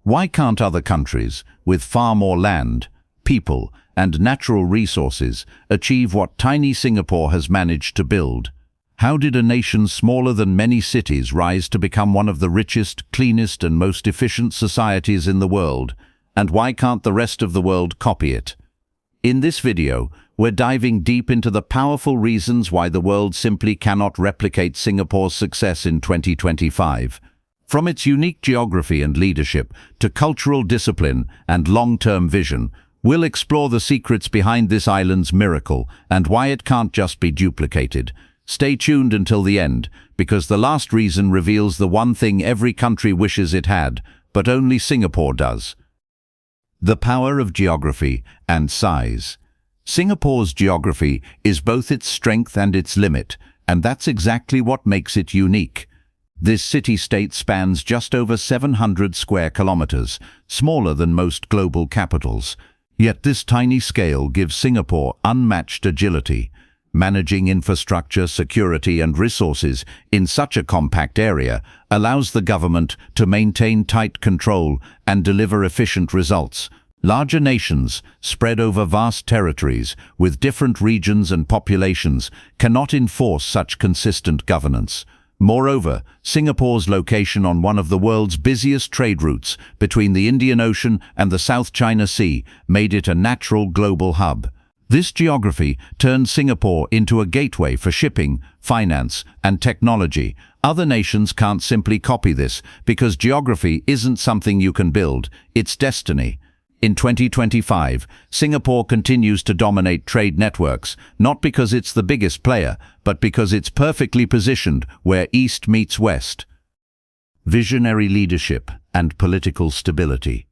Why can't other countries, with far more land, people, and natural resources, achieve what tiny Singapore has managed to build? How did a nation smaller than many cities rise to become one of the richest, cleanest, and most efficient societies in the world? And why can't the rest of the world copy it? In this video, we're diving deep into the powerful reasons why the world simply cannot replicate Singapore's success in 2025. From its unique geography and leadership to cultural discipline and long-term vision, we'll explore the secrets behind this island's miracle and why it can't just be duplicated. Stay tuned until the end, because the last reason reveals the one thing every country wishes it had, but only Singapore does. The power of geography and size. Singapore's geography is both its strength and its limit, and that's exactly what makes it unique. This city-state spans just over 700 square kilometers, smaller than most global capitals. Yet this tiny scale gives Singapore unmatched agility. Managing infrastructure, security, and resources in such a compact area allows the government to maintain tight control and deliver efficient results. Larger nations, spread over vast territories with different regions and populations, cannot enforce such consistent governance. Moreover, Singapore's location on one of the world's busiest trade routes between the Indian Ocean and the South China Sea made it a natural global hub. This geography turned Singapore into a gateway for shipping, finance, and technology. Other nations can't simply copy this because geography isn't something you can build, it's destiny. In 2025, Singapore continues to dominate trade networks, not because it's the biggest player, but because it's perfectly positioned where East meets West. Visionary leadership and political stability.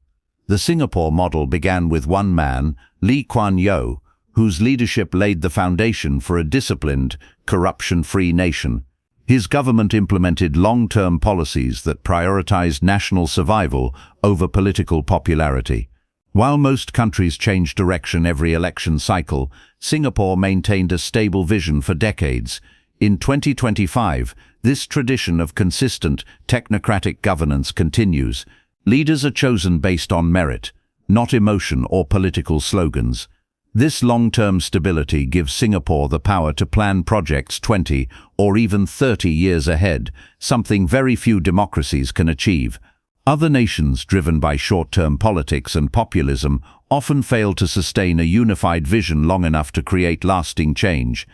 The Singapore model began with one man, Lee Kuan Yew, whose leadership laid the foundation for a disciplined, corruption-free nation. His government implemented long-term policies that prioritized national survival over political popularity. While most countries change direction every election cycle, Singapore maintained a stable vision for decades. In 2025, this tradition of consistent, technocratic governance continues. Leaders are chosen based on merit, not emotion or political slogans. This long-term stability gives Singapore the power to plan projects 20 or even 30 years ahead, something very few democracies can achieve. Other nations, driven by short-term politics and populism, often fail to sustain a unified vision long enough to create lasting change.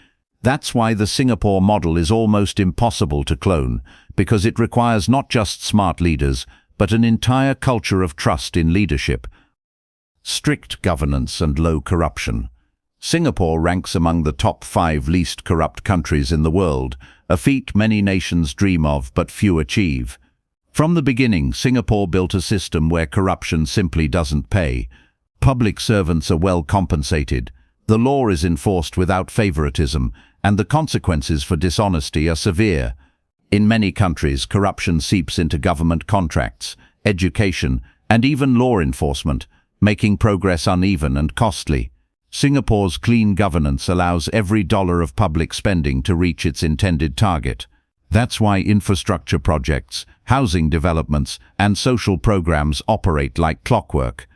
That's why the Singapore model is almost impossible to clone, because it requires not just smart leaders, but an entire culture of trust in leadership. Strict governance and low corruption. Singapore ranks among the top 5 least corrupt countries in the world, a feat many nations dream of but few achieve. From the beginning, Singapore built a system where corruption simply doesn't pay. Public servants are well compensated, the law is enforced without favoritism, and the consequences for dishonesty are severe. In many countries, corruption seeps into government contracts, education, and even law enforcement, making progress uneven and costly. Singapore's clean governance allows every dollar of public spending to reach its intended target. That's why infrastructure projects, housing developments, and social programs operate like clockwork.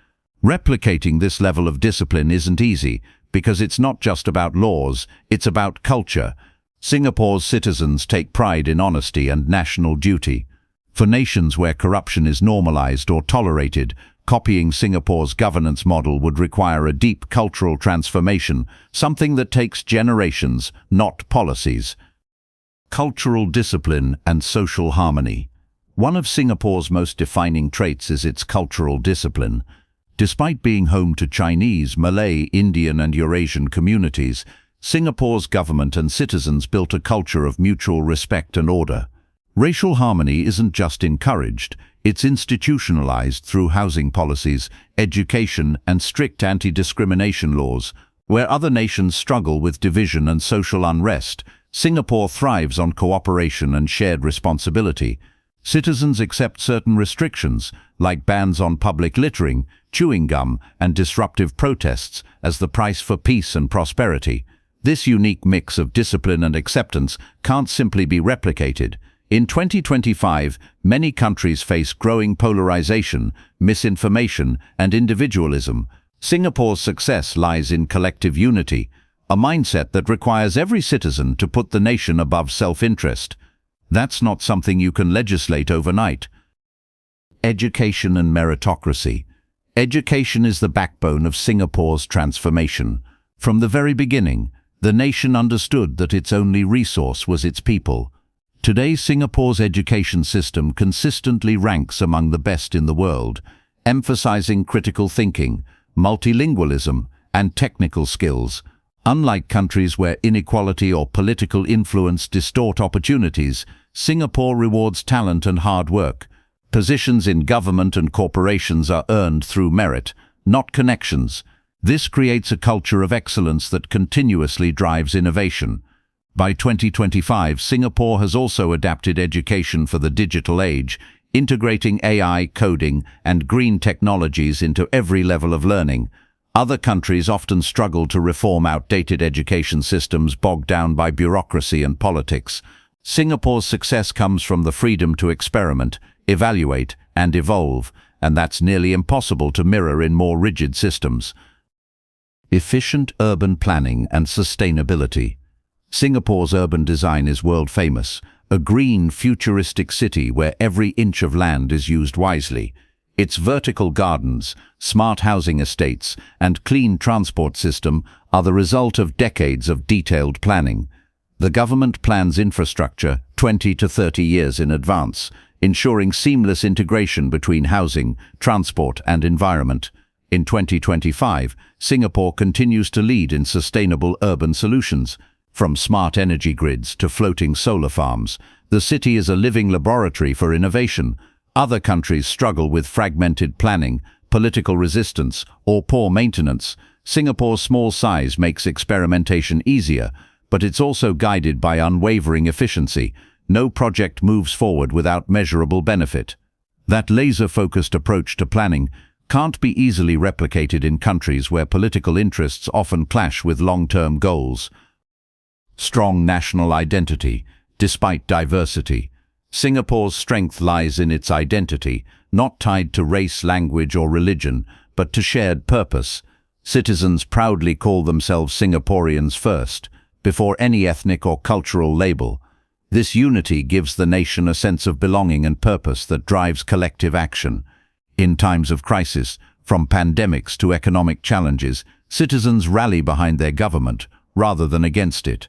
Replicating this level of discipline isn't easy, because it's not just about laws, it's about culture. Singapore's citizens take pride in honesty and national duty. For nations where corruption is normalized or tolerated, copying Singapore's governance model would require a deep cultural transformation, something that takes generations, not policies. Cultural discipline and social harmony. One of Singapore's most defining traits is its cultural discipline. Despite being home to Chinese, Malay, Indian, and Eurasian communities, Singapore's government and citizens built a culture of mutual respect and order. Racial harmony isn't just encouraged, it's institutionalized through housing policies, education, and strict anti-discrimination laws. Where other nations struggle with division and social unrest, Singapore thrives on cooperation and shared responsibility. Citizens accept certain restrictions, like bans on public littering, chewing gum, and disruptive protests, as the price for peace and prosperity. This unique mix of discipline and acceptance can't simply be replicated. In 2025, many countries face growing polarization, misinformation, and individualism. Singapore's success lies in collective unity, a mindset that requires every citizen to put the nation above self-interest. That's not something you can legislate overnight. Education and meritocracy. Education is the backbone of Singapore's transformation. From the very beginning, the nation understood that its only resource was its people. Today, Singapore's education system consistently ranks among the best in the world, emphasizing critical thinking, multilingualism, and technical skills. Unlike countries where inequality or political influence distort opportunities, Singapore rewards talent and hard work. Positions in government and corporations are earned through merit, not connections. This creates a culture of excellence that continuously drives innovation. By 2025, Singapore has also adapted education for the digital age, integrating AI, coding, and green technologies into every level of learning. Other countries often struggle to reform outdated education systems bogged down by bureaucracy and politics. Singapore's success comes from the freedom to experiment, evaluate, and evolve, and that's nearly impossible to mirror in more rigid systems. Efficient urban planning and sustainability. Singapore's urban design is world-famous, a green, futuristic city where every inch of land is used wisely. Its vertical gardens, smart housing estates, and clean transport system are the result of decades of detailed planning. The government plans infrastructure 20 to 30 years in advance, ensuring seamless integration between housing, transport, and environment. In 2025, Singapore continues to lead in sustainable urban solutions. From smart energy grids to floating solar farms, the city is a living laboratory for innovation. Other countries struggle with fragmented planning, political resistance, or poor maintenance. Singapore's small size makes experimentation easier, but it's also guided by unwavering efficiency. No project moves forward without measurable benefit. That laser-focused approach to planning can't be easily replicated in countries where political interests often clash with long-term goals. Strong national identity, despite diversity. Singapore's strength lies in its identity, not tied to race, language, or religion, but to shared purpose. Citizens proudly call themselves Singaporeans first, before any ethnic or cultural label. This unity gives the nation a sense of belonging and purpose that drives collective action. In times of crisis, from pandemics to economic challenges, citizens rally behind their government rather than against it.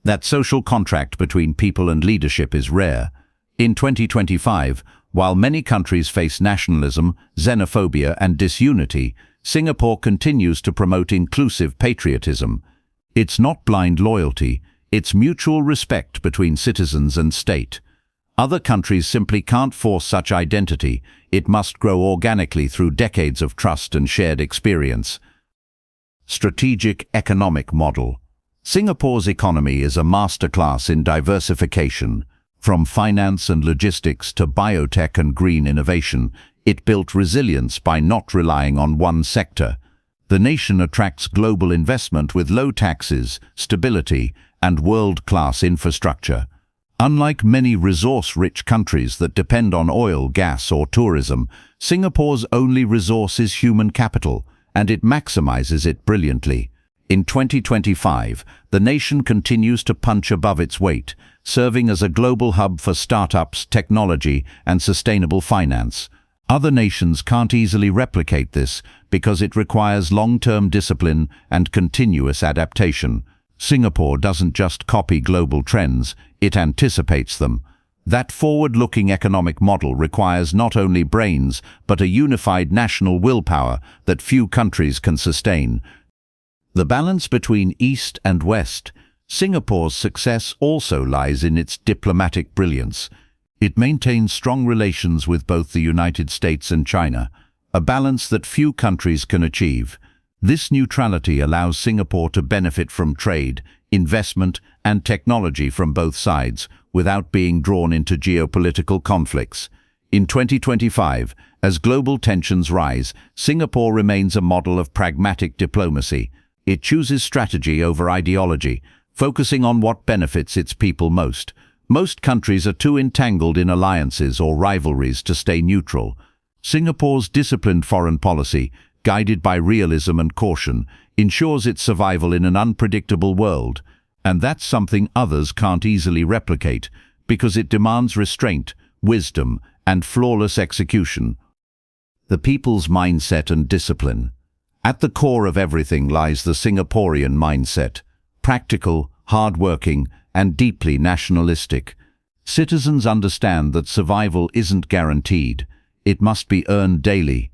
That social contract between people and leadership is rare. In 2025, while many countries face nationalism, xenophobia, and disunity, Singapore continues to promote inclusive patriotism. It's not blind loyalty, it's mutual respect between citizens and state. Other countries simply can't force such identity. It must grow organically through decades of trust and shared experience. Strategic economic model. Singapore's economy is a masterclass in diversification. From finance and logistics to biotech and green innovation, it built resilience by not relying on one sector. The nation attracts global investment with low taxes, stability, and world-class infrastructure. Unlike many resource-rich countries that depend on oil, gas, or tourism, Singapore's only resource is human capital, and it maximizes it brilliantly. In 2025, the nation continues to punch above its weight, serving as a global hub for startups, technology, and sustainable finance. Other nations can't easily replicate this because it requires long-term discipline and continuous adaptation. Singapore doesn't just copy global trends, it anticipates them. That forward-looking economic model requires not only brains, but a unified national willpower that few countries can sustain. The balance between East and West. Singapore's success also lies in its diplomatic brilliance. It maintains strong relations with both the United States and China, a balance that few countries can achieve. This neutrality allows Singapore to benefit from trade, investment, and technology from both sides without being drawn into geopolitical conflicts. In 2025, as global tensions rise, Singapore remains a model of pragmatic diplomacy. It chooses strategy over ideology, focusing on what benefits its people most. Most countries are too entangled in alliances or rivalries to stay neutral. Singapore's disciplined foreign policy, guided by realism and caution, ensures its survival in an unpredictable world. And that's something others can't easily replicate, because it demands restraint, wisdom, and flawless execution. The people's mindset and discipline. At the core of everything lies the Singaporean mindset, practical, hard-working, and deeply nationalistic. Citizens understand that survival isn't guaranteed. It must be earned daily.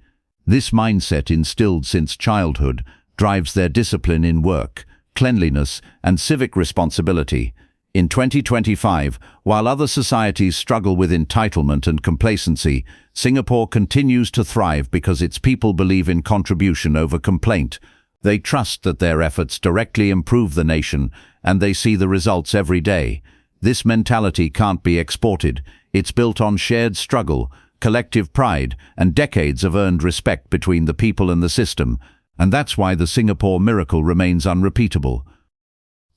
This mindset, instilled since childhood, drives their discipline in work, cleanliness, and civic responsibility. In 2025, while other societies struggle with entitlement and complacency, Singapore continues to thrive because its people believe in contribution over complaint. They trust that their efforts directly improve the nation, and they see the results every day. This mentality can't be exported. It's built on shared struggle, collective pride, and decades of earned respect between the people and the system. And that's why the Singapore miracle remains unrepeatable.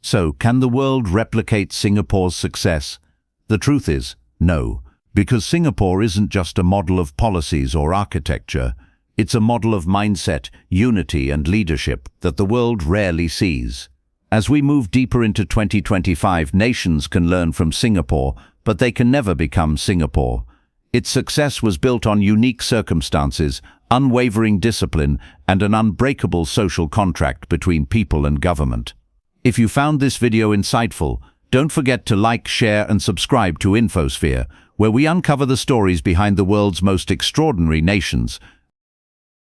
So, can the world replicate Singapore's success? The truth is, no, because Singapore isn't just a model of policies or architecture. It's a model of mindset, unity, and leadership that the world rarely sees. As we move deeper into 2025, nations can learn from Singapore, but they can never become Singapore. Its success was built on unique circumstances, unwavering discipline, and an unbreakable social contract between people and government. If you found this video insightful, don't forget to like, share, and subscribe to Infosphere, where we uncover the stories behind the world's most extraordinary nations.